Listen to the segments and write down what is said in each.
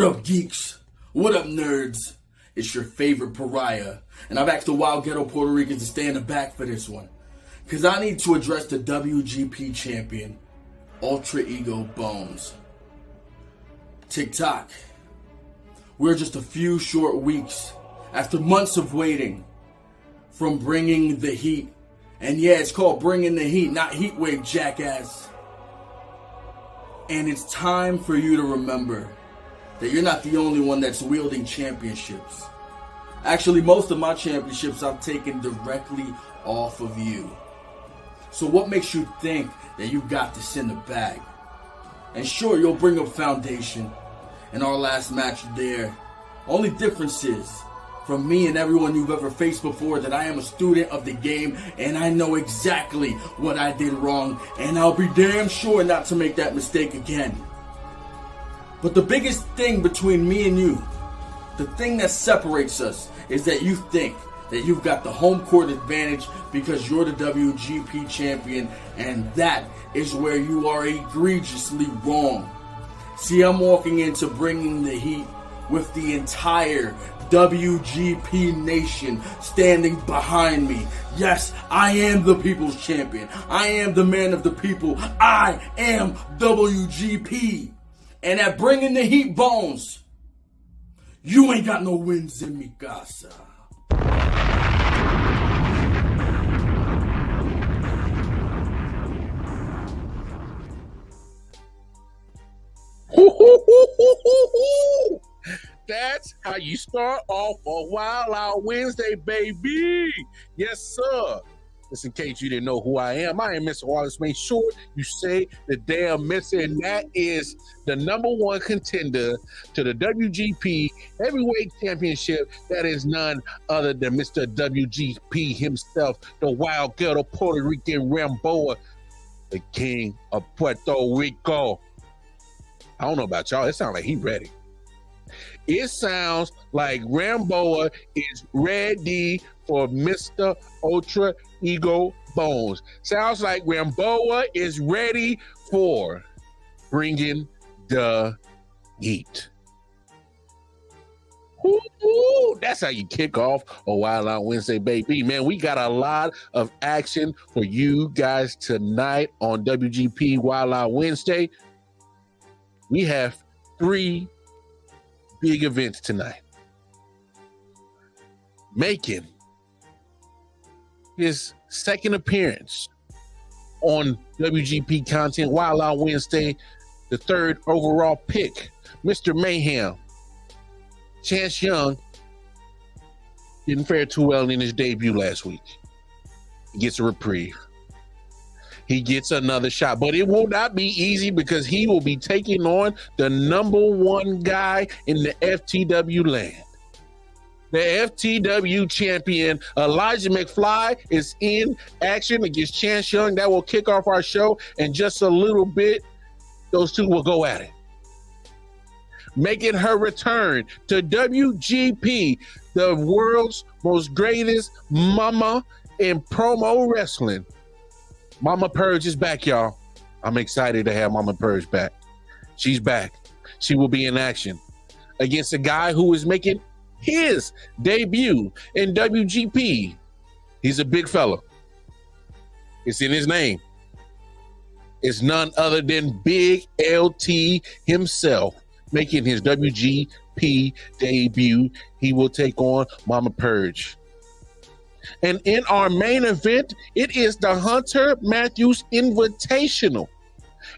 up, geeks? What up, nerds? It's your favorite pariah, and I've asked the wild ghetto Puerto Ricans to stay in the back for this one, because I need to address the WGP champion, Ultra Ego Bones. TikTok. We're just a few short weeks after months of waiting from bringing the heat. And yeah, it's called bringing the heat, not heat wave, jackass. And it's time for you to remember that you're not the only one that's wielding championships. Actually, most of my championships I've taken directly off of you. So what makes you think that you got this in the bag? And sure, you'll bring up Foundation in our last match there. Only difference is, from me and everyone you've ever faced before, that I am a student of the game and I know exactly what I did wrong, and I'll be damn sure not to make that mistake again. But the biggest thing between me and you, the thing that separates us, is that you think that you've got the home court advantage because you're the WGP champion, and that is where you are egregiously wrong. See, I'm walking into bringing the heat with the entire WGP nation standing behind me. Yes, I am the people's champion. I am the man of the people. I am WGP. And at bringing the heat, Bones, you ain't got no wins in mi casa. That's how you start off a Wild Out Wednesday, baby. Yes, sir. Just in case you didn't know who I am Mr. Wallace. Make sure you say the damn Mr. And that is the #1 contender to the WGP Heavyweight Championship. That is none other than Mr. WGP himself, the wild ghetto Puerto Rican Ramboa, the king of Puerto Rico. I don't know about y'all. It sounds like he ready. It sounds like Ramboa is ready for Mr. Ultra Ego Bones. Sounds like Ramboa is ready for bringing the heat. Ooh, that's how you kick off a Wild Out Wednesday, baby. Man, we got a lot of action for you guys tonight on WGP Wild Out Wednesday. We have 3 big events tonight. Making his second appearance on WGP content Wild Out Wednesday, the 3rd overall pick, Mr. Mayhem. Chance Young didn't fare too well in his debut last week. He gets a reprieve. He gets another shot, but it will not be easy because he will be taking on the #1 guy in the FTW land. The FTW champion, Elijah Mcfly, is in action against Chance Young. That will kick off our show in just a little bit. Those two will go at it. Making her return to WGP, the world's most greatest mama in promo wrestling. Momma Purge is back, y'all. I'm excited to have Momma Purge back. She's back. She will be in action against a guy who is making his debut in WGP. He's a big fella. It's in his name. It's none other than Big LT himself making his WGP debut. He will take on Momma Purge. And in our main event, it is the Hunter Matthews Invitational.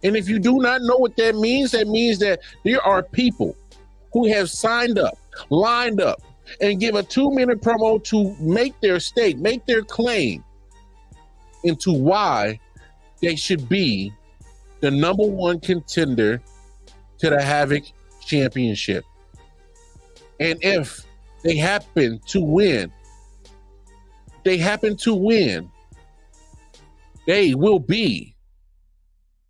And if you do not know what that means that there are people who have signed up, lined up, and give a 2-minute promo to make their stake, make their claim into why they should be the #1 contender to the Havoc Championship. And if they happen to win, they will be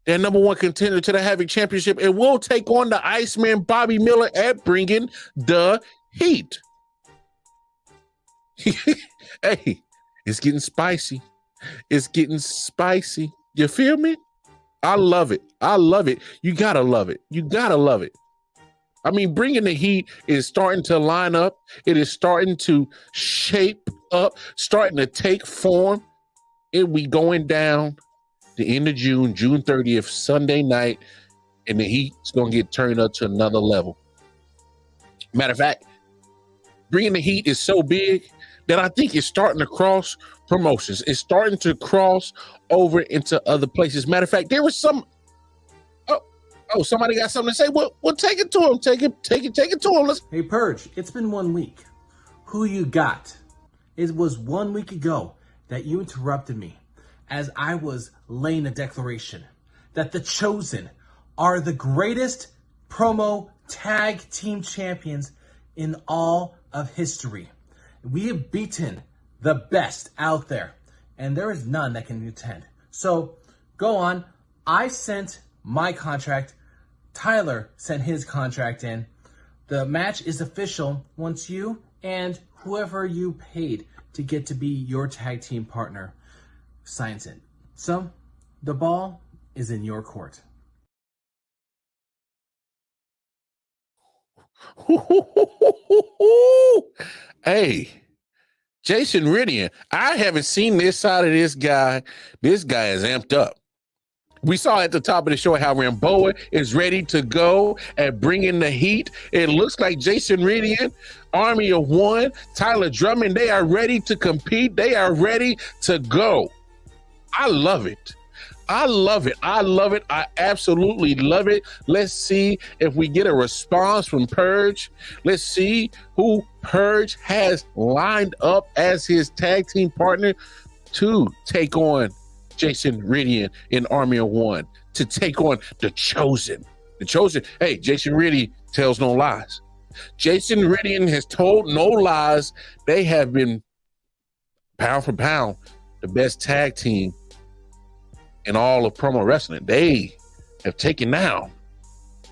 their #1 contender to the Havoc Championship and will take on the Iceman Bobby Miller at bringing the heat. Hey, it's getting spicy. It's getting spicy. You feel me? I love it. I love it. You gotta love it. You gotta love it. I mean, bringing the heat is starting to line up. It is starting to shape up, starting to take form. It we going down the end of June, June 30th, Sunday night, and the heat's going to get turned up to another level. Matter of fact, bringing the heat is so big that I think it's starting to cross promotions. It's starting to cross over into other places. Matter of fact, there was some. Oh, somebody got something to say. Well, take it to him. Take it to him. Hey, Purge, it's been 1 week. Who you got? It was 1 week ago that you interrupted me as I was laying a declaration that the Chosen are the greatest promo tag team champions in all of history. We have beaten the best out there, and there is none that can contend. So, go on. I sent my contract. Tyler sent his contract in. The match is official once you and whoever you paid to get to be your tag team partner signs it. So, the ball is in your court. Hey, Jason Ridian, I haven't seen this side of this guy. This guy is amped up. We saw at the top of the show how Ramboa is ready to go and bring in the heat. It looks like Jason Ridian, Army of One, Tyler Drummond, they are ready to compete. They are ready to go. I love it. I love it. I love it. I absolutely love it. Let's see if we get a response from Purge. Let's see who Purge has lined up as his tag team partner to take on Jason Ridian in Army of One, to take on the Chosen. The Chosen, hey, Jason Ridian tells no lies. Jason Ridian has told no lies. They have been, pound for pound, the best tag team in all of promo wrestling. They have taken down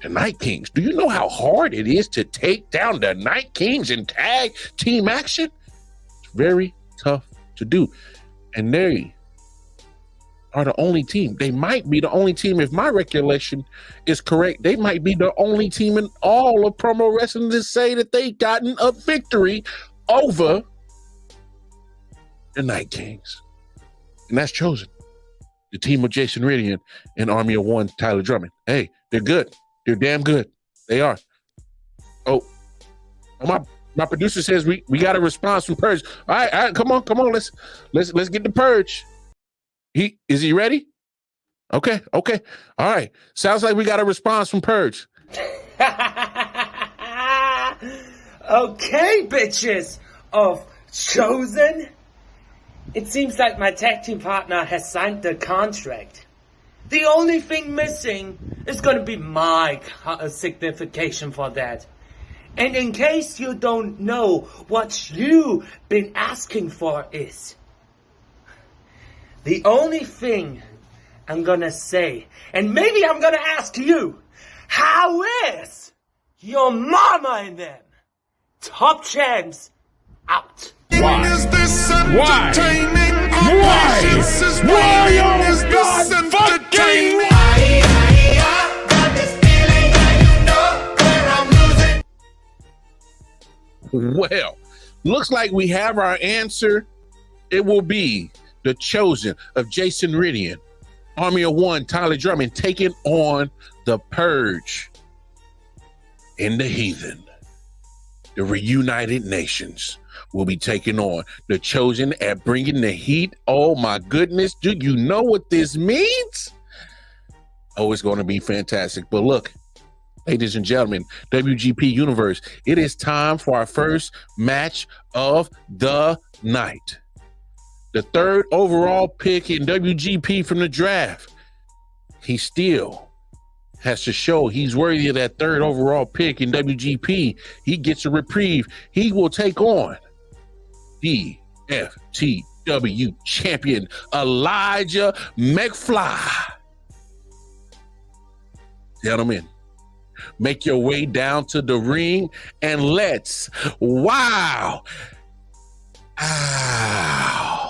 the Night Kings. Do you know how hard it is to take down the Night Kings in tag team action? It's very tough to do. And they are the only team. They might be the only team, if my recollection is correct, they might be the only team in all of promo wrestling to say that they gotten a victory over the Night Kings. And that's Chosen. The team of Jason Ridian and Army of One, Tyler Drummond. Hey, they're good. They're damn good. They are. Oh, my producer says we got a response from Purge. All right, come on. Let's get the Purge. Is he ready? Okay. All right. Sounds like we got a response from Purge. Okay, bitches of Chosen. It seems like my tag team partner has signed the contract. The only thing missing is going to be my signification for that. And in case you don't know what you've been asking for is, the only thing I'm going to say, and maybe I'm going to ask you, how is your mama in them? Top champs out. Why? Why? Well, looks like we have our answer. It will be the Chosen of Jason Ridian, Army of One, Tyler Drummond, taking on the Purge and the Heathen. The Reunited Nations will be taking on the Chosen at bringing the heat. Oh my goodness, do you know what this means? Oh, it's going to be fantastic. But look, ladies and gentlemen, WGP Universe, it is time for our first match of the night. The third overall pick in WGP from the draft. He still has to show he's worthy of that third overall pick in WGP. He gets a reprieve. He will take on the FTW Champion Elijah Mcfly. Gentlemen, make your way down to the ring and let's wow. Ow.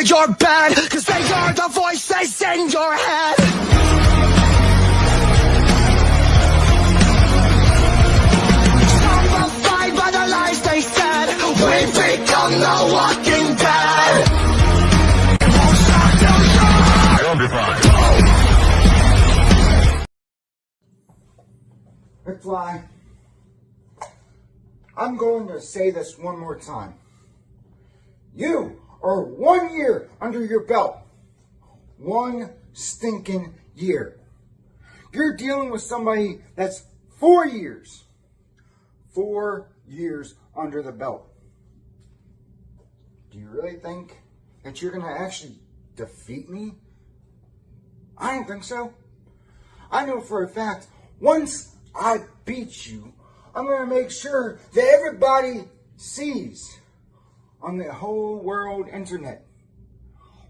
that you're bad, cause they are the voices in your head. Zombified by the lies they said, we become the walking dead. Won't stop till McFly, I'm going to say this one more time. You are 1 year under your belt. 1 stinking year. You're dealing with somebody that's 4 years. 4 years under the belt. Do you really think that you're going to actually defeat me? I don't think so. I know for a fact, once I beat you, I'm going to make sure that everybody sees on the whole world internet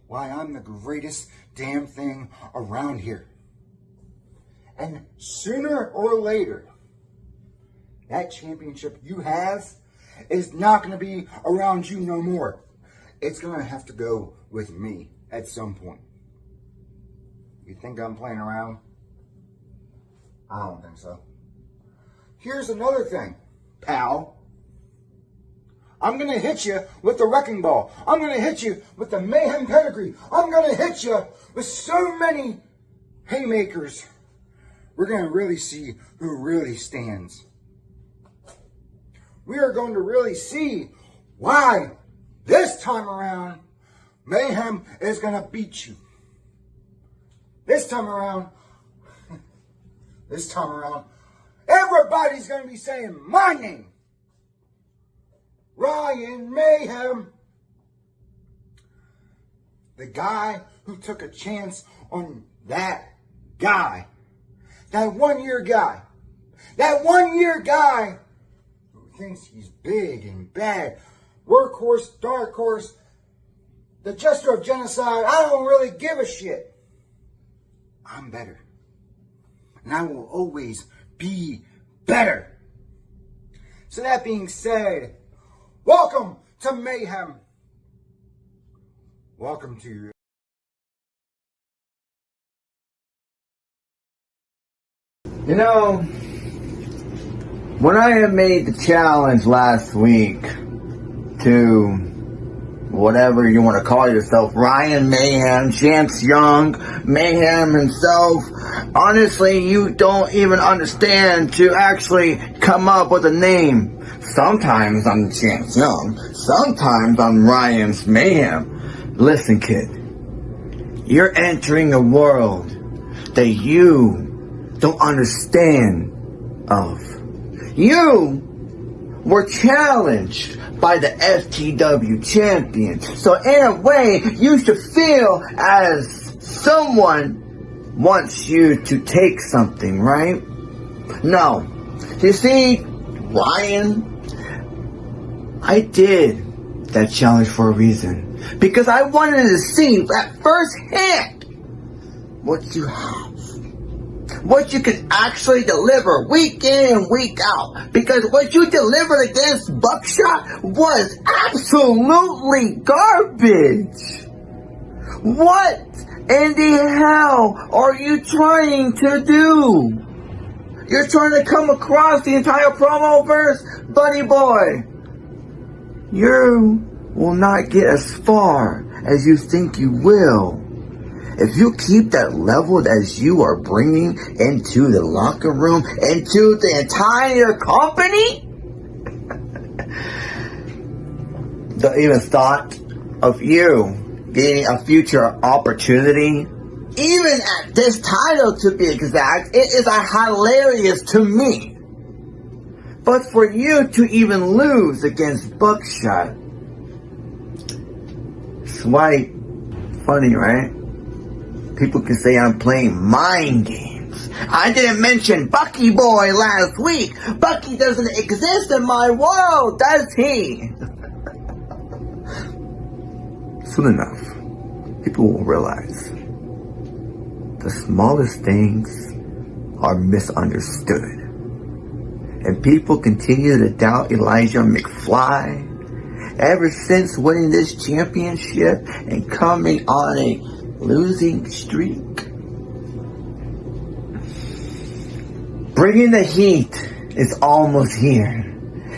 why I'm the greatest damn thing around here. And sooner or later, that championship you have is not going to be around you no more. It's going to have to go with me at some point. You think I'm playing around? I don't think so. Here's another thing, pal. I'm going to hit you with the wrecking ball. I'm going to hit you with the Mayhem pedigree. I'm going to hit you with so many haymakers. We're going to really see who really stands. We are going to really see why this time around Mayhem is going to beat you. This time around, everybody's going to be saying my name. Ryan Mayhem. The guy who took a chance on that guy. That 1 year guy. That 1 year guy who thinks he's big and bad. Workhorse, dark horse. The jester of genocide. I don't really give a shit. I'm better. And I will always be better. So that being said, welcome to Mayhem. Welcome to... You know, when I had made the challenge last week to whatever you want to call yourself, Ryan Mayhem, Chance Young, Mayhem himself, honestly, you don't even understand to actually come up with a name. Sometimes I'm Chance Young, sometimes I'm Ryan's Mayhem. Listen, kid, you're entering a world that you don't understand of. You were challenged by the FTW Champion. So in a way, you should feel as someone wants you to take something, right? No. You see, Ryan, I did that challenge for a reason. Because I wanted to see at first hand what you have. What you can actually deliver week in and week out. Because what you delivered against Buckshot was absolutely garbage. What in the hell are you trying to do? You're trying to come across the entire promo verse? Buddy boy, you will not get as far as you think you will. If you keep that level as you are bringing into the locker room, into the entire company, the even thought of you getting a future opportunity, even at this title to be exact, it is hilarious to me. But for you to even lose against Buckshot, it's quite funny, right? People can say I'm playing mind games. I didn't mention Bucky Boy last week. Bucky doesn't exist in my world, does he? Soon enough, people will realize the smallest things are misunderstood. And people continue to doubt Elijah Mcfly ever since winning this championship and coming on a losing streak. Bringing the heat is almost here.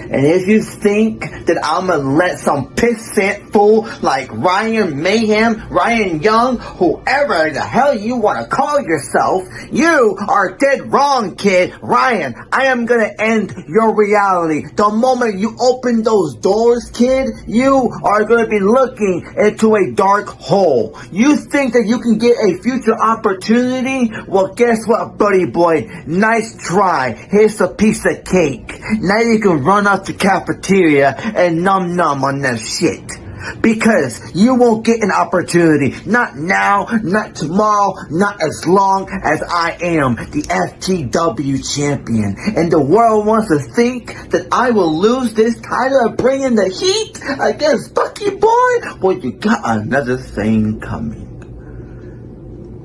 And if you think that I'm gonna let some pissant fool like Ryan Mayhem, Ryan Young, whoever the hell you wanna call yourself, you are dead wrong, kid. Ryan, I am gonna end your reality. The moment you open those doors, kid, you are gonna be looking into a dark hole. You think that you can get a future opportunity? Well, guess what, buddy boy? Nice try. Here's a piece of cake. Now you can run out the cafeteria and num on that shit. Because you won't get an opportunity. Not now, not tomorrow, not as long as I am the FTW champion. And the world wants to think that I will lose this title of bringing the heat against Bucky Boy. Well, you got another thing coming.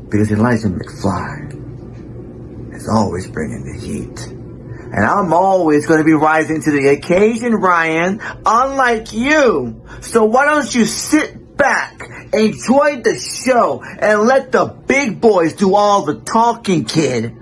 Because Elijah Mcfly is always bringing the heat. And I'm always going to be rising to the occasion, Ryan, unlike you. So why don't you sit back, enjoy the show, and let the big boys do all the talking, kid.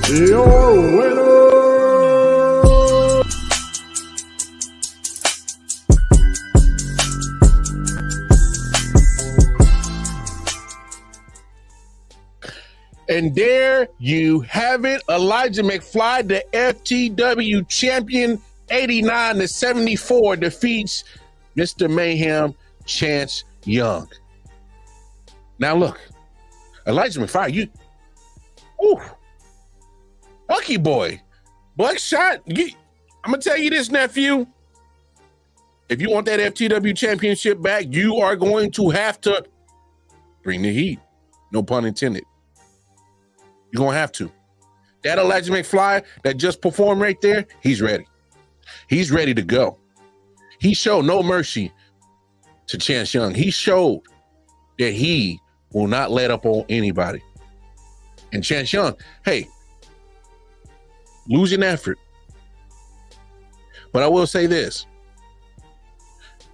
Your winner, and there you have it. Elijah Mcfly, the FTW champion, 89-74, defeats Mr. Mayhem, Chance Young. Now look, Elijah Mcfly, Bucky Boy, Buckshot. I'm gonna tell you this, nephew. If you want that FTW championship back, you are going to have to bring the heat. No pun intended. You're gonna have to. That Elijah Mcfly that just performed right there, he's ready. He's ready to go. He showed no mercy to Chance Young. He showed that he will not let up on anybody. And Chance Young, hey, losing effort. But I will say this.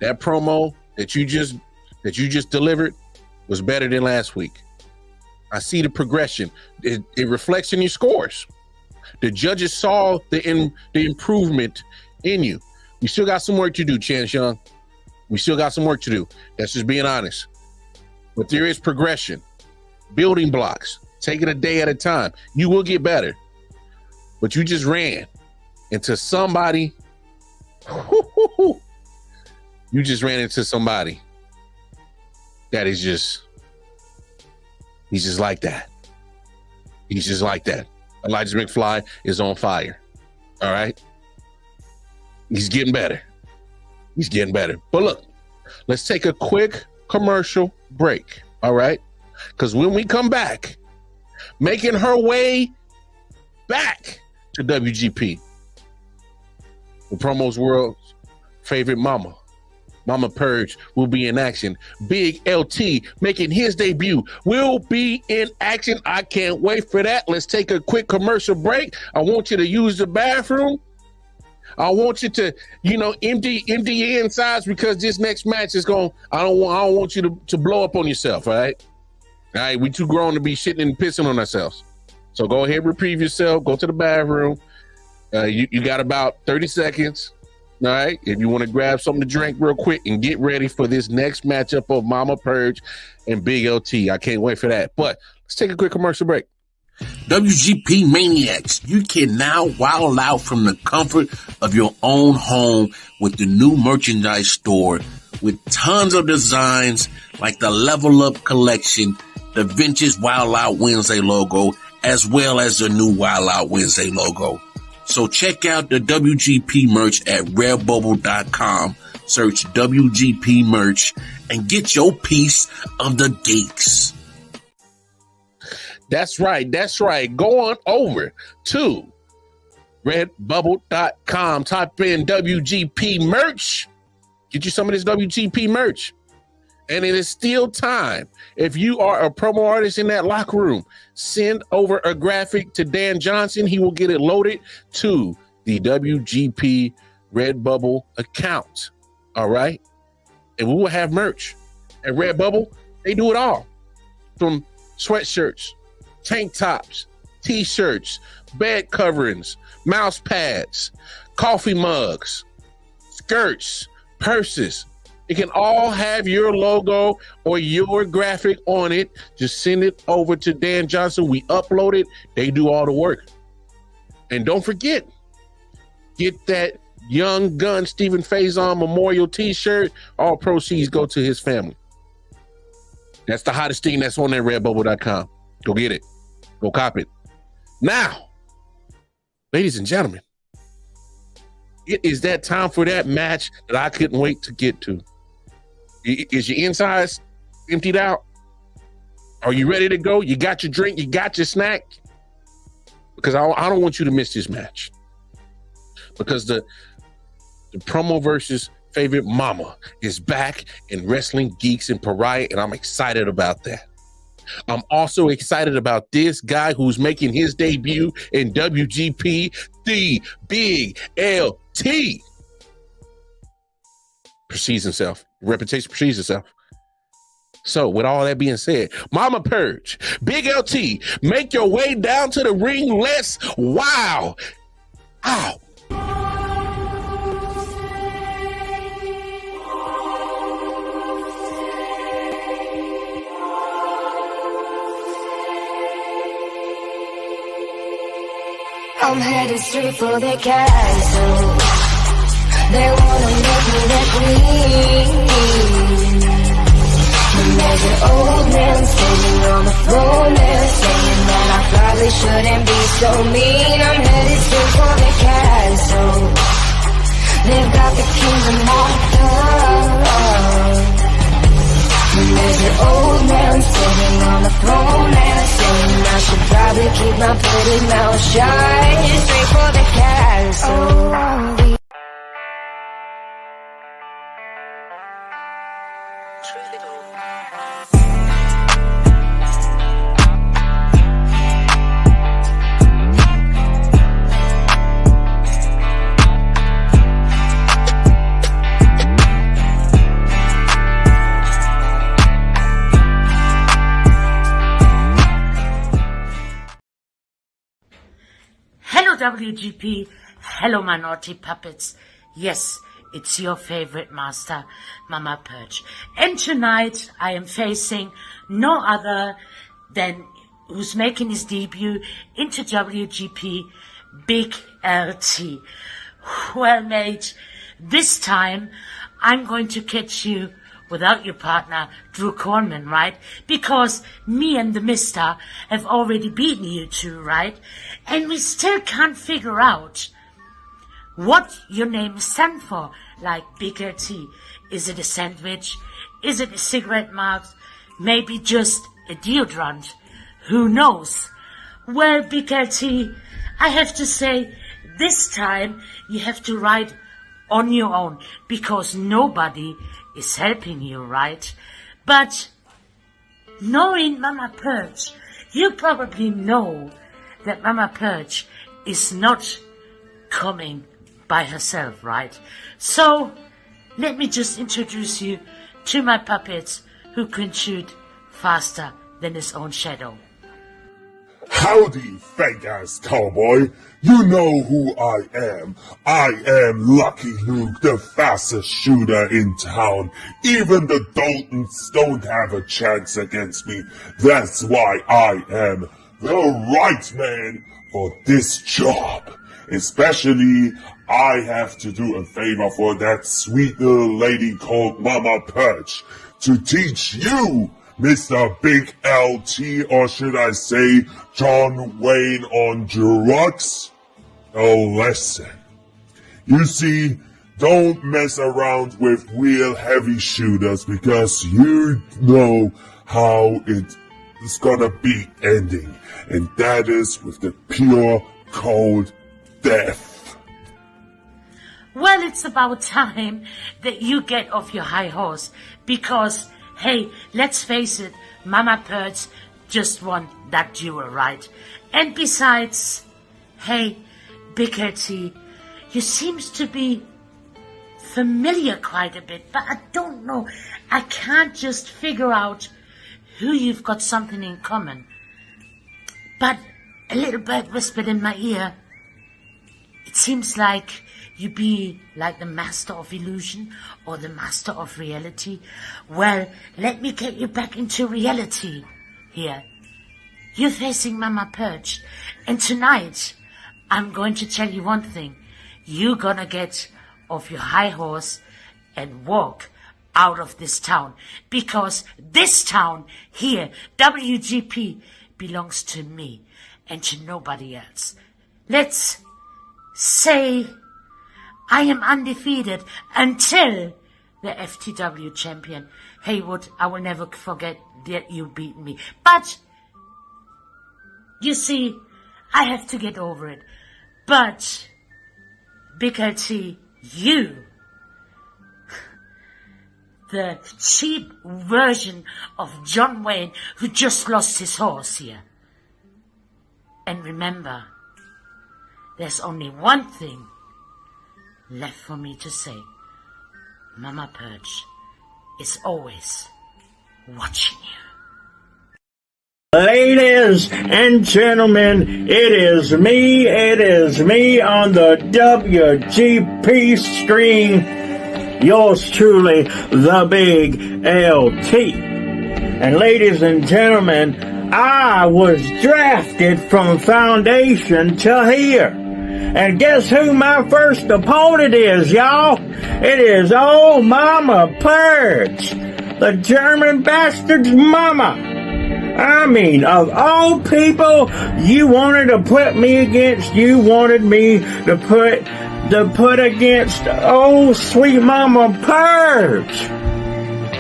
That promo that you just delivered was better than last week. I see the progression. It reflects in your scores. The judges saw the improvement in you. We still got some work to do, Chance Young. We still got some work to do. That's just being honest. But there is progression. Building blocks. Take it a day at a time. You will get better. But you just ran into somebody. You just ran into somebody that is just, he's just like that. He's just like that. Elijah Mcfly is on fire. All right. He's getting better. He's getting better. But look, let's take a quick commercial break. All right. Because when we come back, making her way back to WGP, the Promos World's favorite Momma Purge will be in action. Big LT making his debut will be in action. I can't wait for that. Let's take a quick commercial break. I want you to use the bathroom. I want you to, empty your insides, because this next match is I don't want you to blow up on yourself. All right. We too grown to be shitting and pissing on ourselves. So go ahead, reprieve yourself, go to the bathroom. You got about 30 seconds, all right? If you want to grab something to drink real quick and get ready for this next matchup of Momma Purge and Big LT. I can't wait for that. But let's take a quick commercial break. WGP Maniacs, you can now wild out from the comfort of your own home with the new merchandise store with tons of designs like the Level Up collection, the vintage Wild Out Wednesday logo, as well as the new Wild Out Wednesday logo. So check out the WGP merch at redbubble.com. Search WGP merch and get your piece of the geeks. That's right. Go on over to Redbubble.com. Type in WGP merch. Get you some of this WGP merch. And it is still time. If you are a promo artist in that locker room, send over a graphic to Dan Johnson. He will get it loaded to the WGP Redbubble account. All right. And we will have merch. At Redbubble, they do it all. From sweatshirts, tank tops, t-shirts, bed coverings, mouse pads, coffee mugs, skirts, purses. It can all have your logo or your graphic on it. Just send it over to Dan Johnson. We upload it. They do all the work. And don't forget, get that Young Gun Stephen Faison Memorial t-shirt. All proceeds go to his family. That's the hottest thing that's on there, redbubble.com. Go get it. Go cop it. Now, ladies and gentlemen, it is that time for that match that I couldn't wait to get to. Is your insides emptied out? Are you ready to go? You got your drink? You got your snack? Because I don't want you to miss this match. Because the promo versus favorite mama is back in Wrestling Geeks and Pariah, and I'm excited about that. I'm also excited about this guy who's making his debut in WGP, the Big LT. Precedes himself. Reputation precedes himself. So with all that being said, Momma Purge, Big LT, make your way down to the ring. Let's wow. Ow. I'm headed straight for the castle. They wanna make me their queen. And there's an old man sitting on the throne there, saying that I probably shouldn't be so mean. I'm headed straight for the castle. They've got the kingdom locked up. And there's an old man sitting on the throne there, saying I should probably keep my pretty mouth shut. Straight for the castle. WGP, hello my naughty puppets. Yes, it's your favorite master, Momma Purge. And tonight I am facing no other than who's making his debut into WGP, Big LT. Well mate, this time I'm going to catch you without your partner, Drew Coleman, right? Because me and the mister have already beaten you two, right? And we still can't figure out what your name stands for, like Big LT. Is it a sandwich? Is it a cigarette mark? Maybe just a deodorant? Who knows? Well, Big LT, I have to say, this time you have to ride on your own, because nobody is helping you, right? But knowing Momma Purge, you probably know that Momma Purge is not coming by herself, right? So let me just introduce you to my puppets who can shoot faster than his own shadow. Howdy, fake-ass cowboy. You know who I am. I am Lucky Luke, the fastest shooter in town. Even the Daltons don't have a chance against me. That's why I am the right man for this job. Especially, I have to do a favor for that sweet little lady called Momma Purge to teach you, Mr. Big LT, or should I say John Wayne on drugs, a lesson. You see, don't mess around with real heavy shooters, because you know how it's gonna be ending, and that is with the pure cold death. Well, it's about time that you get off your high horse because, hey, let's face it, Momma Purge just won that duel, right? And besides, hey, Big T, you seems to be familiar quite a bit, but I don't know. I can't just figure out who you've got something in common. But a little bird whispered in my ear, it seems like you be like the master of illusion or the master of reality. Well, let me get you back into reality here. You're facing Momma Purge, and tonight I'm going to tell you one thing. You're gonna get off your high horse and walk out of this town, because this town here, WGP, belongs to me and to nobody else. Let's say I am undefeated until the FTW champion. Haywood, I will never forget that you beat me. But, you see, I have to get over it. But, because you, the cheap version of John Wayne who just lost his horse here. And remember, there's only one thing left for me to say. Momma Purge is always watching you. Ladies and gentlemen, it is me on the WGP stream, yours truly, the Big LT. And ladies and gentlemen, I was drafted from Foundation to here. And guess who my first opponent is, y'all? It is old Momma Purge, the German bastard's mama. I mean, of all people, you wanted to put me against, you wanted me to put against old sweet Momma Purge.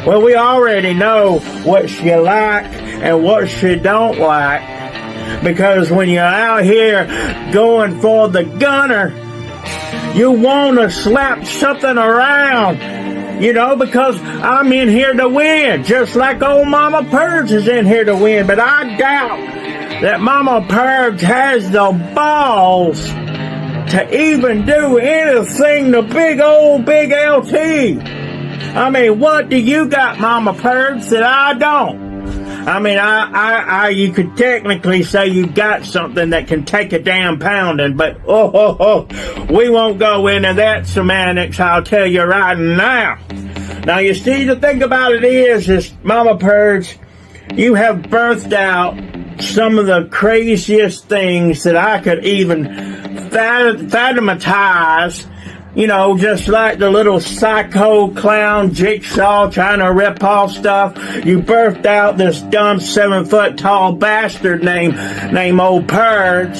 Well, we already know what she like and what she don't like. Because when you're out here going for the gunner, you want to slap something around, you know, because I'm in here to win, just like old Momma Purge is in here to win. But I doubt that Momma Purge has the balls to even do anything to big old Big LT. I mean, what do you got, Momma Purge, that I don't? I mean, you could technically say you got something that can take a damn pounding, but we won't go into that semantics, I'll tell you right now. Now, you see, the thing about it is Momma Purge, you have birthed out some of the craziest things that I could even fathomatize. You know, just like the little psycho clown Jigsaw trying to rip off stuff, you birthed out this dumb 7-foot tall bastard named Old Purge.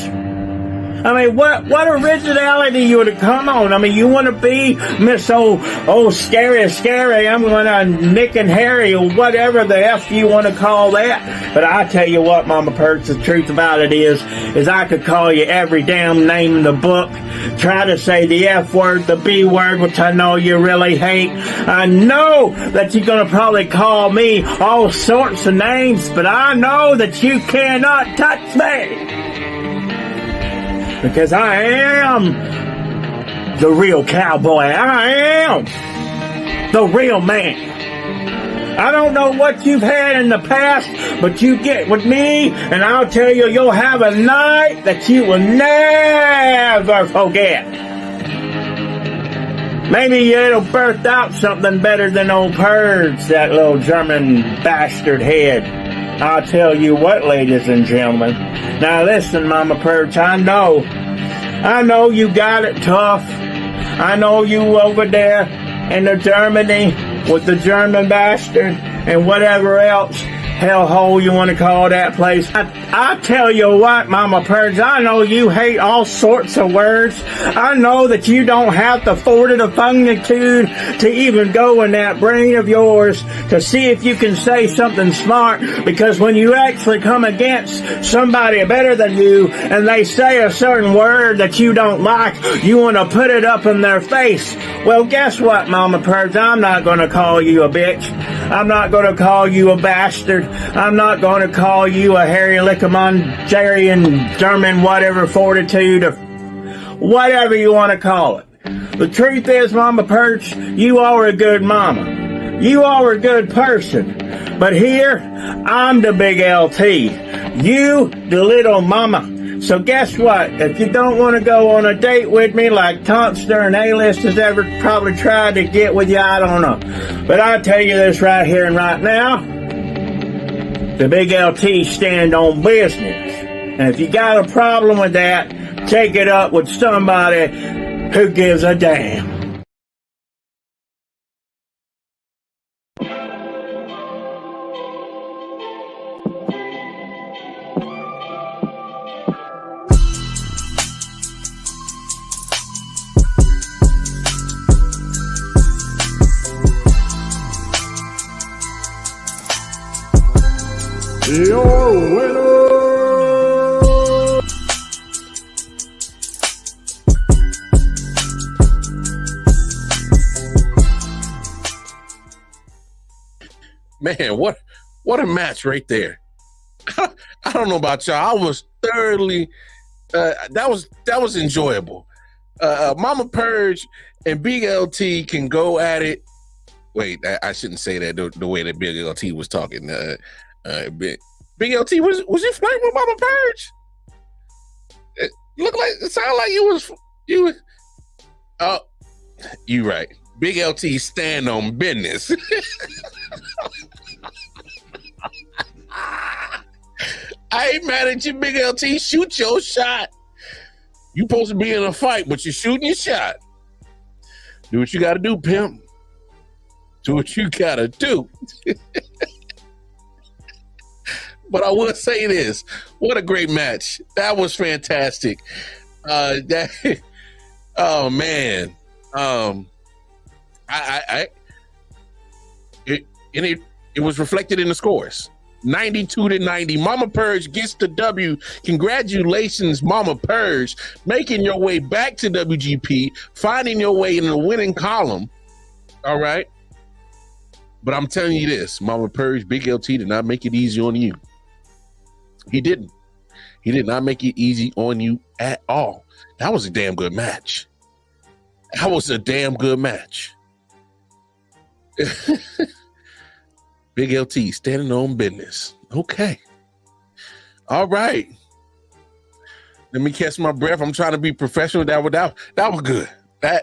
I mean, what originality you would have come on? I mean, you want to be Miss Scary, I'm going to Nick and Harry or whatever the F you want to call that. But I tell you what, Momma Purge, the truth about it is I could call you every damn name in the book. Try to say the F word, the B word, which I know you really hate. I know that you're going to probably call me all sorts of names, but I know that you cannot touch me. Because I am the real cowboy. I am the real man. I don't know what you've had in the past, but you get with me, and I'll tell you, you'll have a night that you will never forget. Maybe it'll birth out something better than Old Purge, that little German bastard head. I'll tell you what, ladies and gentlemen. Now listen, Momma Purge, I know you got it tough. I know you over there in Germany with the German bastard and whatever else hellhole you want to call that place. I tell you what, Momma Purge, I know you hate all sorts of words. I know that you don't have the fortitude to even go in that brain of yours to see if you can say something smart, because when you actually come against somebody better than you and they say a certain word that you don't like, you want to put it up in their face. Well, guess what, Momma Purge? I'm not going to call you a bitch. I'm not going to call you a bastard. I'm not going to call you a Harry Lickamon, German, whatever, fortitude, or whatever you want to call it. The truth is, Momma Purge, you are a good mama. You are a good person. But here, I'm the big LT. You, the little mama. So guess what? If you don't want to go on a date with me like Tonster and A-List has ever probably tried to get with you, I don't know. But I'll tell you this right here and right now. The big LT stand on business. And if you got a problem with that, take it up with somebody who gives a damn. Your winner! Man, what a match right there. I don't know about y'all. I was thoroughly that was enjoyable. Momma Purge and Big LT can go at it. Wait, I shouldn't say that the way that Big LT was talking. Big LT, was you flirting with Momma Purge? It sounded like you was. Oh, you right. Big LT stand on business. I ain't mad at you, Big LT. Shoot your shot. You supposed to be in a fight, but you're shooting your shot. Do what you got to do, pimp. Do what you got to do. But I will say this: what a great match! That was fantastic. Oh man, it was reflected in the scores. 92-90. Momma Purge gets the W. Congratulations, Momma Purge, making your way back to WGP, finding your way in the winning column. All right. But I'm telling you this, Momma Purge, Big LT did not make it easy on you. He didn't. He did not make it easy on you at all. That was a damn good match. That was a damn good match. Big LT standing on business. Okay. All right. Let me catch my breath. I'm trying to be professional. That was good. I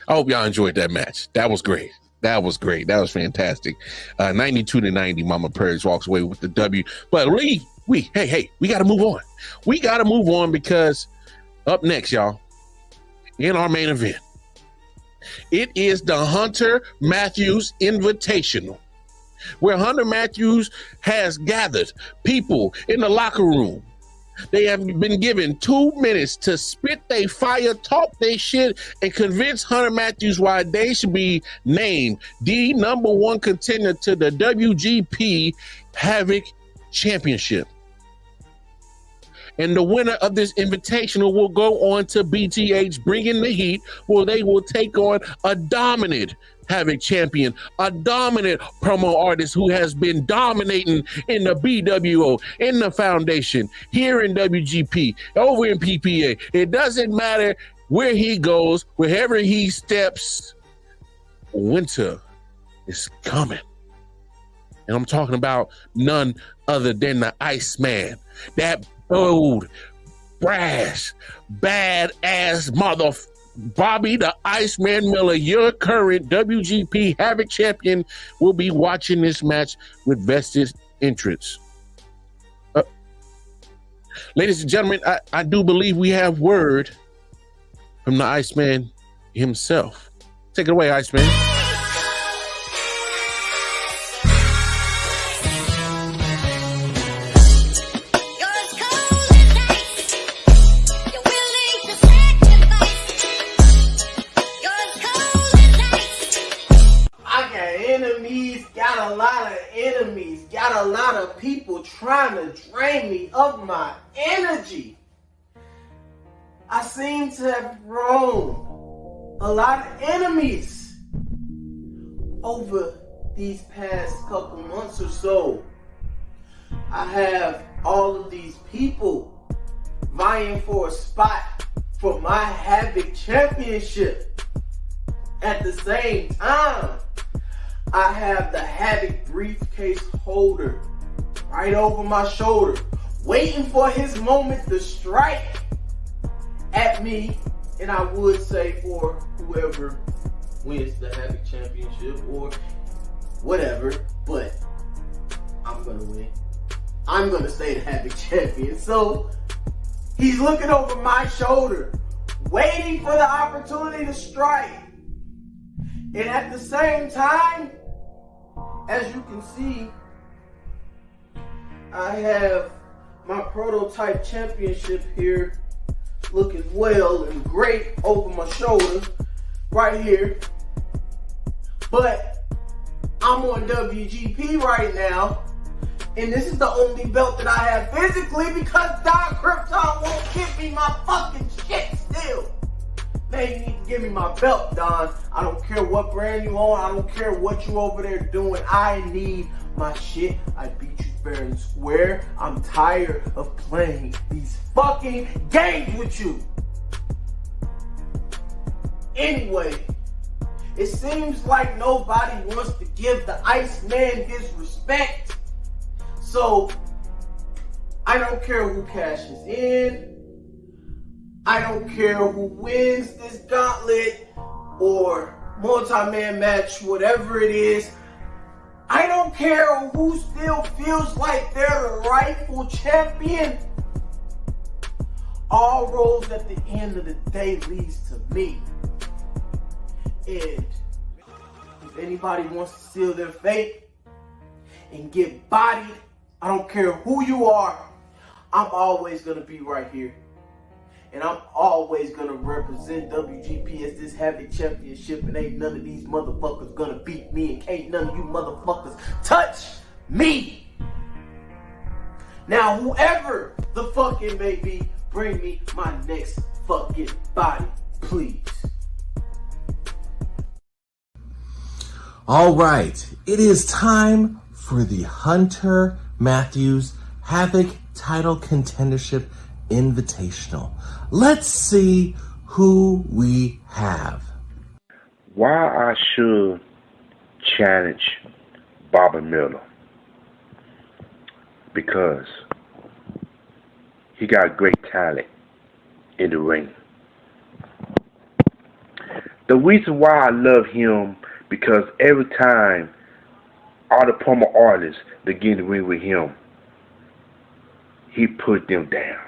hope y'all enjoyed that match. That was great. That was great. That was fantastic. 92-90. Momma Purge walks away with the W. But we got to move on. We got to move on because up next, y'all, in our main event, it is the Hunter Matthews Invitational, where Hunter Matthews has gathered people in the locker room. They have been given 2 minutes to spit they fire, talk they shit, and convince Hunter Matthews why they should be named the #1 contender to the WGP Havoc Championship. And the winner of this invitational will go on to BTH Bringing the Heat, where they will take on a dominant Havoc champion, a dominant promo artist who has been dominating in the BWO, in the foundation, here in WGP, over in PPA. It doesn't matter where he goes, wherever he steps, winter is coming. And I'm talking about none other than the Iceman, that bold, brash, badass mother Bobby the Iceman Miller, your current WGP Havoc champion, will be watching this match with vested interests. Ladies and gentlemen, I do believe we have word from the Iceman himself. Take it away, Iceman. got a lot of enemies, got a lot of people trying to drain me of my energy. I seem to have grown a lot of enemies over these past couple months or so. I have all of these people vying for a spot for my Havoc Championship. At the same time, I have the Havoc briefcase holder right over my shoulder, waiting for his moment to strike at me, and I would say for whoever wins the Havoc Championship or whatever, but I'm gonna win. I'm gonna stay the Havoc Champion. So he's looking over my shoulder, waiting for the opportunity to strike. And at the same time, as you can see, I have my prototype championship here, looking well and great over my shoulder, right here. But I'm on WGP right now, and this is the only belt that I have physically because Don Krypton won't give me my fucking shit still. Man, you need to give me my belt, Don. I don't care what brand you own. I don't care what you over there doing. I need my shit. I beat you fair and square. I'm tired of playing these fucking games with you. Anyway, it seems like nobody wants to give the Iceman his respect. So, I don't care who cashes in. I don't care who wins this gauntlet or multi-man match, whatever it is. I don't care who still feels like they're the rightful champion. All roads at the end of the day leads to me. And if anybody wants to seal their fate and get bodied, I don't care who you are, I'm always going to be right here. And I'm always going to represent WGP as this Havoc Championship, and ain't none of these motherfuckers going to beat me, and can't none of you motherfuckers touch me. Now, whoever the fuck it may be, bring me my next fucking body, please. All right, it is time for the Hunter Matthews Havoc Title Contendership Invitational. Let's see who we have. Why I should challenge Bobby Miller? Because he got great talent in the ring. The reason why I love him, because every time all the promo artists that get in the ring with him, he put them down.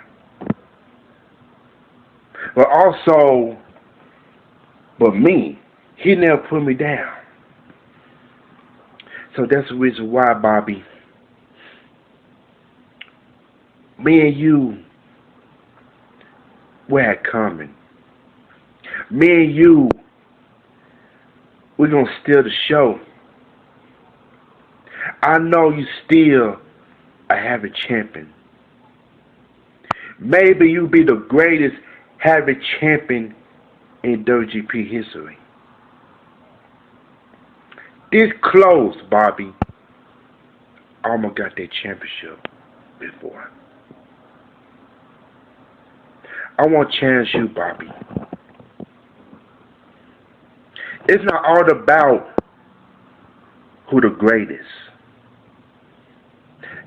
But also, me, he never put me down. So that's the reason why, Bobby, me and you, we had coming. Me and you, we're going to steal the show. I know you still a Havoc champion. Maybe you be the greatest Havoc champion in WGP history. This close, Bobby. I almost got that championship before. I want to challenge you, Bobby. It's not all about who the greatest.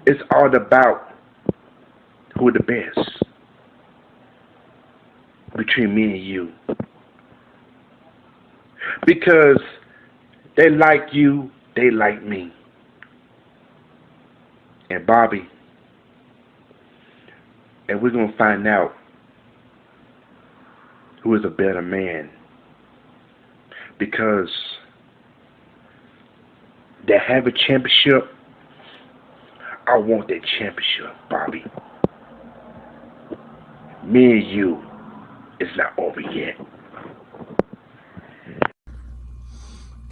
It's all about who the best. Between me and you. Because they like you, they like me. And Bobby, and we're going to find out who is a better man. Because they have a championship, I want that championship, Bobby. Me and you, it's not over yet.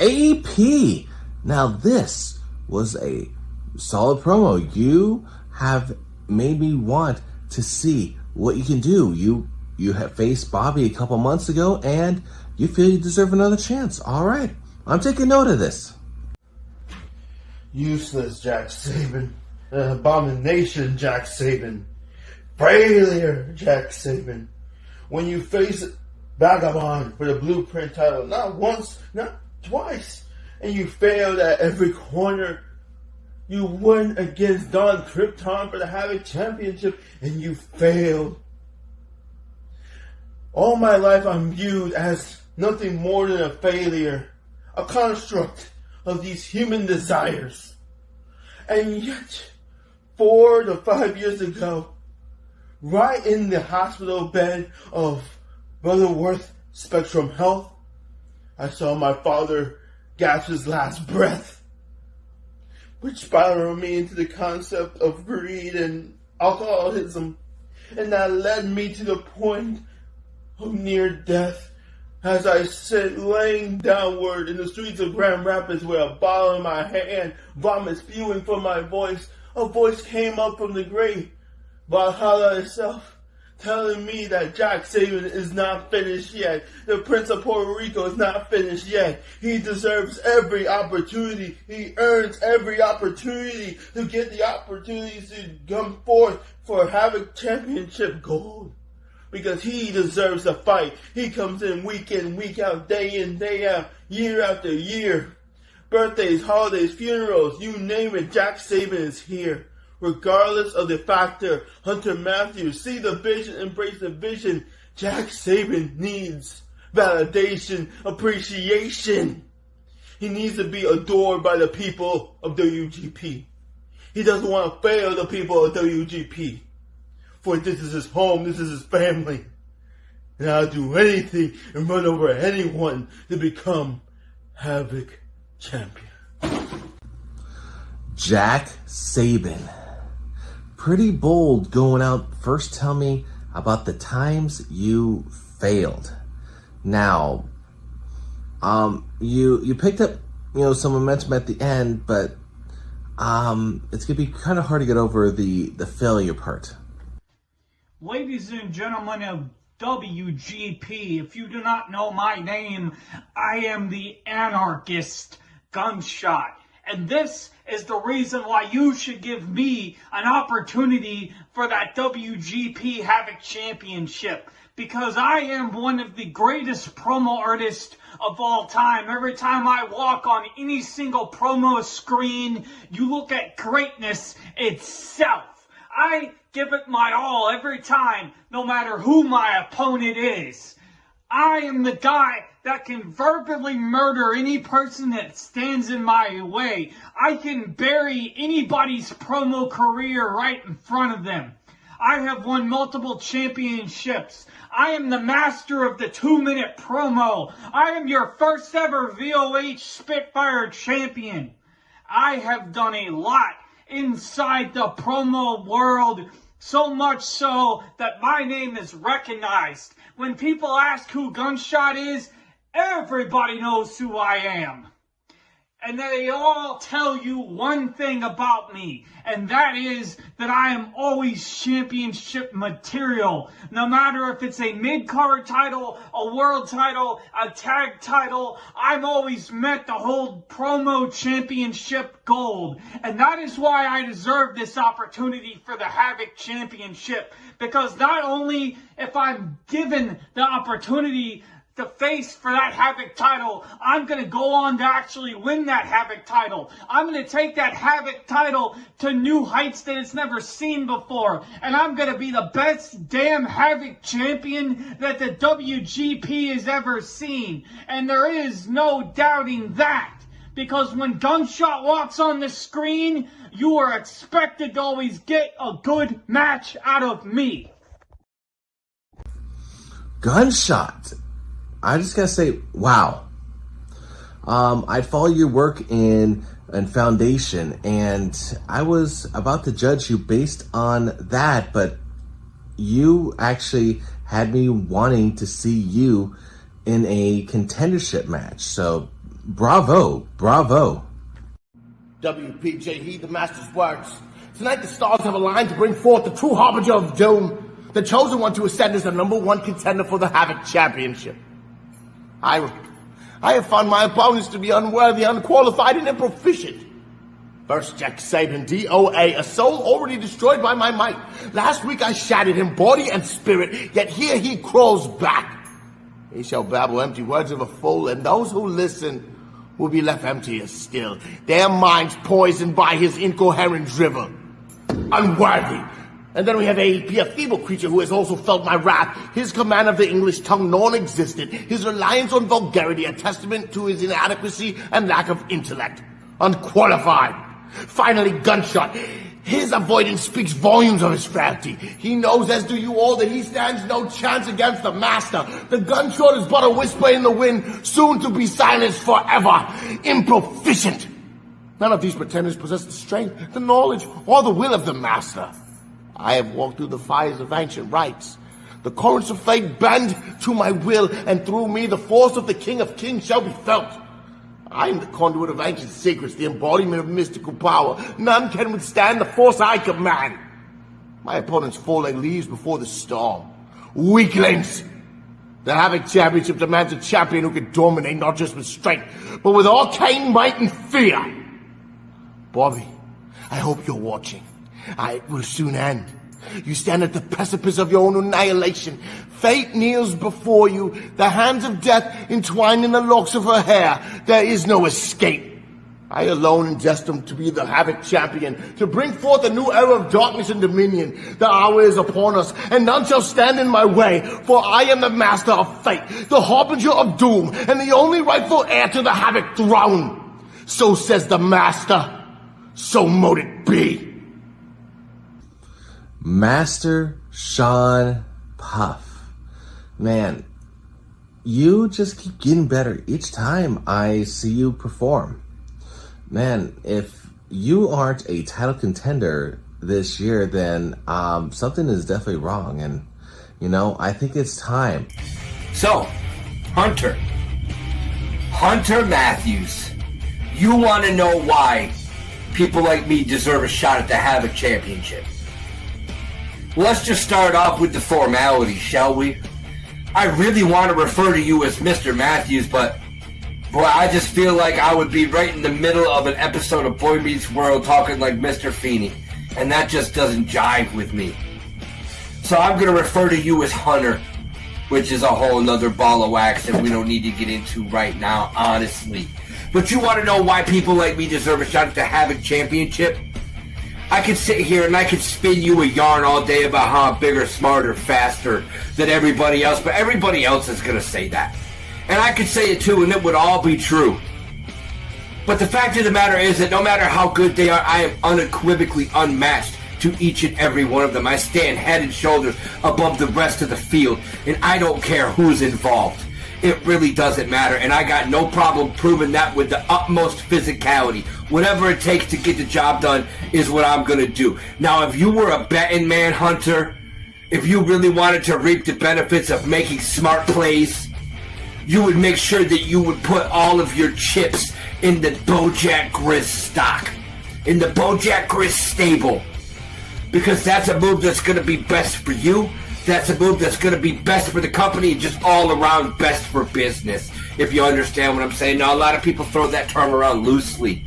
AP. Now this was a solid promo. You have made me want to see what you can do. You have faced Bobby a couple months ago, and you feel you deserve another chance. All right, I'm taking note of this. Useless Jack Saban. An abomination, Jack Saban. Failure, Jack Saban. When you face Vagabond for the Blueprint title, not once, not twice, and you failed at every corner. You won against Don Krypton for the Havoc Championship, and you failed. All my life I'm viewed as nothing more than a failure, a construct of these human desires. And yet, 4 to 5 years ago, right in the hospital bed of Brother Worth Spectrum Health, I saw my father gasp his last breath, which spiraled me into the concept of greed and alcoholism, and that led me to the point of near death as I sit laying downward in the streets of Grand Rapids with a bottle in my hand, vomit spewing from my voice. A voice came up from the grave, Valhalla itself, telling me that Jack Saban is not finished yet. The Prince of Puerto Rico is not finished yet. He deserves every opportunity. He earns every opportunity to get the opportunities to come forth for Havoc Championship gold. Because he deserves a fight. He comes in, week out, day in, day out, year after year. Birthdays, holidays, funerals, you name it, Jack Saban is here. Regardless of the factor, Hunter Matthews, see the vision, embrace the vision. Jack Saban needs validation, appreciation. He needs to be adored by the people of WGP. He doesn't want to fail the people of WGP. For this is his home, this is his family. And I'll do anything and run over anyone to become Havoc Champion. Jack Saban. Pretty bold going out. First tell me about the times you failed. Now, you picked up, some momentum at the end, but it's gonna be kind of hard to get over the failure part. Ladies and gentlemen of WGP, if you do not know my name, I am the anarchist Gunshot. And this is the reason why you should give me an opportunity for that WGP Havoc Championship. Because I am one of the greatest promo artists of all time. Every time I walk on any single promo screen, you look at greatness itself. I give it my all every time, no matter who my opponent is. I am the guy that can verbally murder any person that stands in my way. I can bury anybody's promo career right in front of them. I have won multiple championships. I am the master of the 2-minute promo. I am your first ever VOH Spitfire champion. I have done a lot inside the promo world, so much so that my name is recognized. When people ask who Gunshot is, everybody knows who I am. And they all tell you one thing about me, and that is that I am always championship material. No matter if it's a mid-card title, a world title, a tag title, I'm always meant to hold promo championship gold. And that is why I deserve this opportunity for the Havoc Championship. Because not only if I'm given the opportunity to face for that Havoc title, I'm going to go on to actually win that Havoc title. I'm going to take that Havoc title to new heights that it's never seen before. And I'm going to be the best damn Havoc champion that the WGP has ever seen. And there is no doubting that. Because when Gunshot walks on the screen, you are expected to always get a good match out of me. Gunshot. I just gotta say, wow. I follow your work in Foundation, and I was about to judge you based on that, but you actually had me wanting to see you in a contendership match. So, bravo, bravo. WPJ, heed the master's words. Tonight the stars have aligned to bring forth the true harbinger of doom, the chosen one to ascend as the #1 contender for the Havoc Championship. I have found my opponents to be unworthy, unqualified, and improficient. First, Jack Saban, DOA, a soul already destroyed by my might. Last week I shattered him, body and spirit, yet here he crawls back. He shall babble empty words of a fool, and those who listen will be left emptier still, their minds poisoned by his incoherent drivel. Unworthy. And then we have AEP, a feeble creature who has also felt my wrath. His command of the English tongue non-existent. His reliance on vulgarity, a testament to his inadequacy and lack of intellect. Unqualified. Finally, Gunshot. His avoidance speaks volumes of his frailty. He knows, as do you all, that he stands no chance against the master. The Gunshot is but a whisper in the wind, soon to be silenced forever. Improficient. None of these pretenders possess the strength, the knowledge, or the will of the master. I have walked through the fires of ancient rites. The currents of fate bend to my will, and through me the force of the King of Kings shall be felt. I am the conduit of ancient secrets, the embodiment of mystical power. None can withstand the force I command. My opponents fall like leaves before the storm. Weaklings! The Havoc Championship demands a champion who can dominate not just with strength, but with arcane might and fear. Bobby, I hope you're watching. It will soon end. You stand at the precipice of your own annihilation. Fate kneels before you, the hands of death entwined in the locks of her hair. There is no escape. I alone am destined to be the Havoc Champion, to bring forth a new era of darkness and dominion. The hour is upon us, and none shall stand in my way, for I am the master of fate, the harbinger of doom, and the only rightful heir to the Havoc throne. So says the master, so mote it be. Master Sean Puff. Man, you just keep getting better each time I see you perform. Man, if you aren't a title contender this year, then something is definitely wrong. And, you know, I think it's time. So, Hunter Matthews, you want to know why people like me deserve a shot at the Havoc Championship? Let's just start off with the formalities, shall we? I really want to refer to you as Mr. Matthews, but boy, I just feel like I would be right in the middle of an episode of Boy Meets World talking like Mr. Feeney, and that just doesn't jive with me. So I'm going to refer to you as Hunter, which is a whole nother ball of wax that we don't need to get into right now, honestly. But you want to know why people like me deserve a shot at the Havoc Championship? I could sit here and I could spin you a yarn all day about how I'm bigger, smarter, faster than everybody else, but everybody else is going to say that. And I could say it too, and it would all be true. But the fact of the matter is that no matter how good they are, I am unequivocally unmatched to each and every one of them. I stand head and shoulders above the rest of the field, and I don't care who's involved. It really doesn't matter, and I got no problem proving that with the utmost physicality. Whatever it takes to get the job done is what I'm going to do. Now, if you were a betting man, Hunter, if you really wanted to reap the benefits of making smart plays, you would make sure that you would put all of your chips in the Bojack Grizz stock, in the Bojack Grizz stable, because that's a move that's going to be best for you. That's a move that's going to be best for the company and just all around best for business, if you understand what I'm saying. Now, a lot of people throw that term around loosely.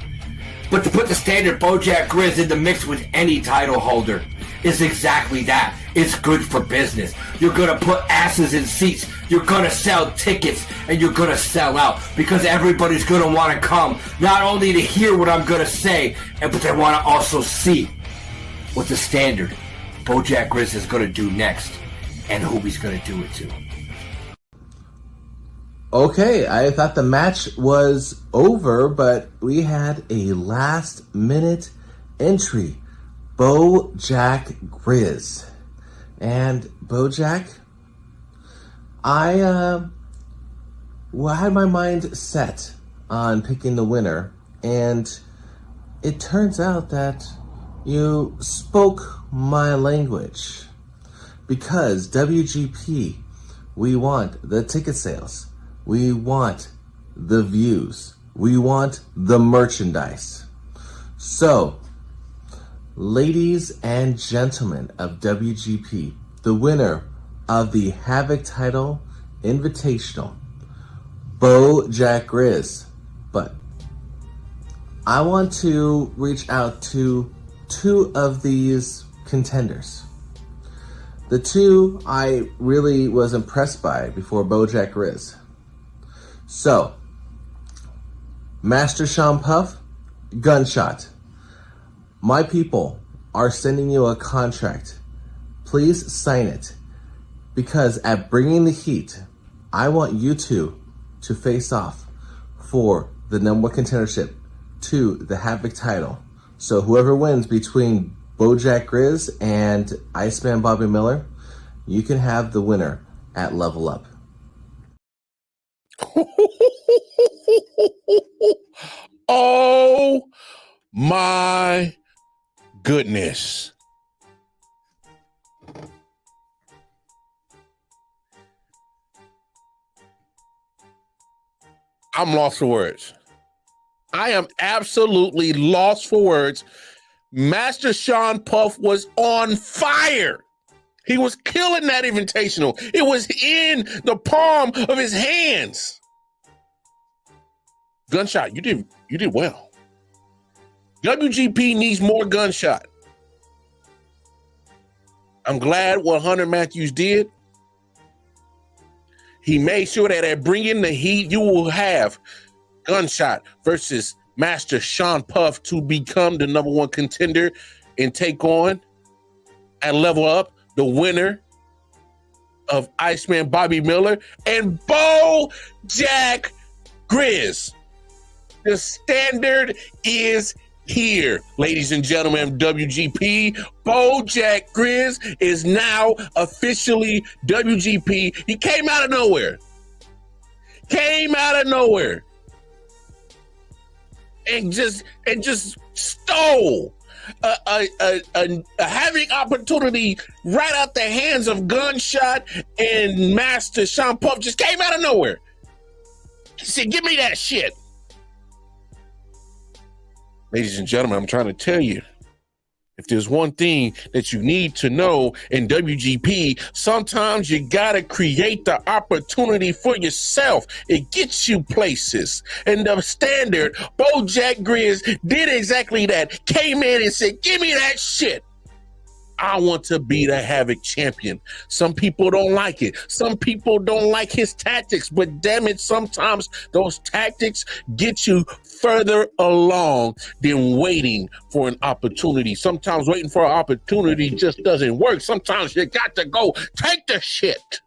But to put the standard Bojack Grizz in the mix with any title holder is exactly that. It's good for business. You're going to put asses in seats. You're going to sell tickets, and you're going to sell out because everybody's going to want to come, not only to hear what I'm going to say, but they want to also see what the standard Bojack Grizz is going to do next. And who he's going to do it to. Okay, I thought the match was over, but we had a last-minute entry. Bojack Grizz. And Bojack, I had my mind set on picking the winner, and it turns out that you spoke my language. Because WGP, we want the ticket sales. We want the views. We want the merchandise. So, ladies and gentlemen of WGP, the winner of the Havoc title invitational, Jack Grizz. But I want to reach out to two of these contenders. The two I really was impressed by before Jack Grizz. So, Master Sean Puff, Gunshot. My people are sending you a contract. Please sign it. Because at Bringing the Heat, I want you two to face off for the number one contendership to the Havoc title. So whoever wins between Jack Grizz and Iceman Bobby Miller, you can have the winner at Level Up. Oh my goodness. I'm lost for words. I am absolutely lost for words. Master Sean Puff was on fire. He was killing that invitational. It was in the palm of his hands. Gunshot, you did well. WGP needs more Gunshot. I'm glad what Hunter Matthews did. He made sure that at Bringing the Heat, you will have Gunshot versus Master Sean Puff to become the number one contender and take on and Level Up the winner of Iceman Bobby Miller and Jack Grizz. The standard is here, ladies and gentlemen of WGP. Jack Grizz is now officially WGP. He came out of nowhere. And just stole a Havoc opportunity right out the hands of Gunshot, and Master Sean Puff just came out of nowhere. He said, "Give me that shit." Ladies and gentlemen, I'm trying to tell you, if there's one thing that you need to know in WGP, sometimes you gotta create the opportunity for yourself. It gets you places. And the standard, Jack Grizz did exactly that. Came in and said, "Give me that shit. I want to be the Havoc champion." Some people don't like it. Some people don't like his tactics, but damn it, sometimes those tactics get you further along than waiting for an opportunity. Sometimes waiting for an opportunity just doesn't work. Sometimes you got to go take the shit.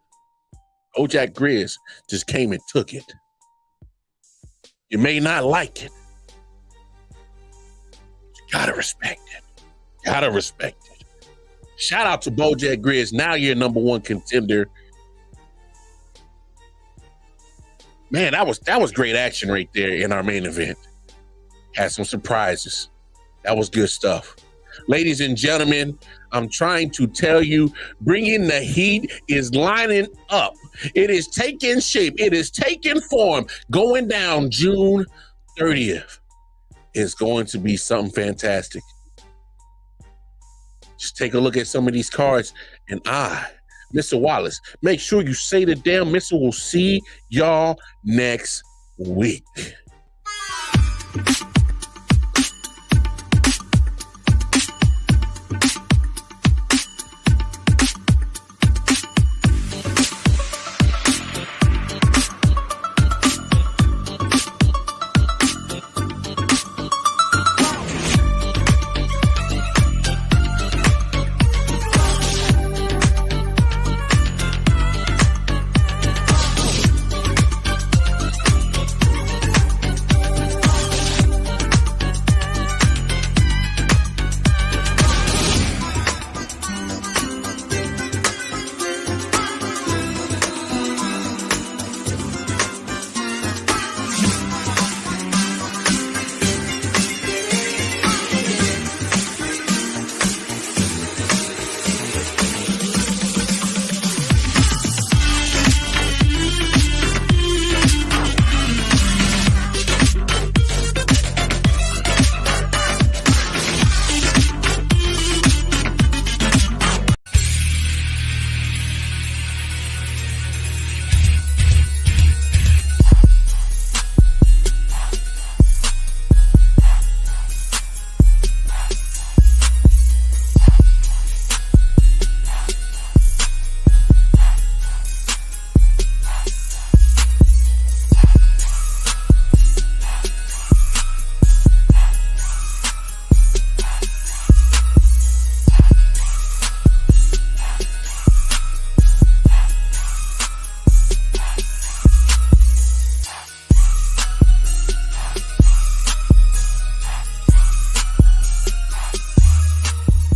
Jack Grizz just came and took it. You may not like it. You gotta respect it. Shout out to Jack Grizz. Now you're number one contender. Man, that was great action right there in our main event. Had some surprises. That was good stuff. Ladies and gentlemen, I'm trying to tell you, Bringing the Heat is lining up. It is taking shape. It is taking form. Going down June 30th. It's going to be something fantastic. Just take a look at some of these cards, and Mr. Wallace, make sure you say the damn missile. We'll see y'all next week.